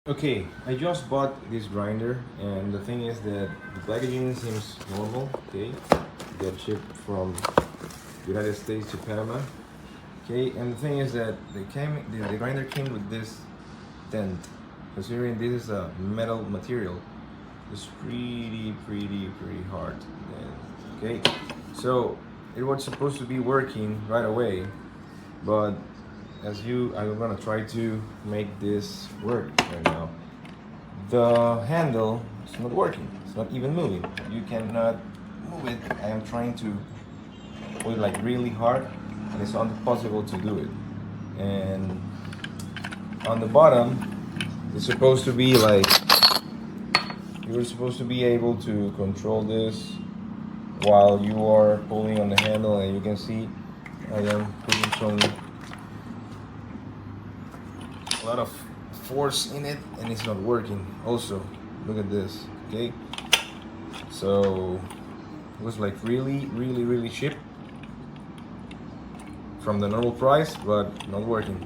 Okay, I just bought this grinder, and the thing is that the packaging seems normal. Okay, got shipped from United States to Panama. Okay, and the thing is that the grinder came with this dent. Considering this is a metal material, it's pretty hard. And, okay, so it was supposed to be working right away, but I'm gonna try to make this work right now. The handle is not working. It's not even moving. You cannot move it. I am trying to put it like really hard, and it's impossible to do it. And on the bottom, it's supposed to be like you're supposed to be able to control this while you are pulling on the handle, and you can see I am putting a lot of force in it, and it's not working. Also, look at this. Okay, so it was like really cheap from the normal price, but not working.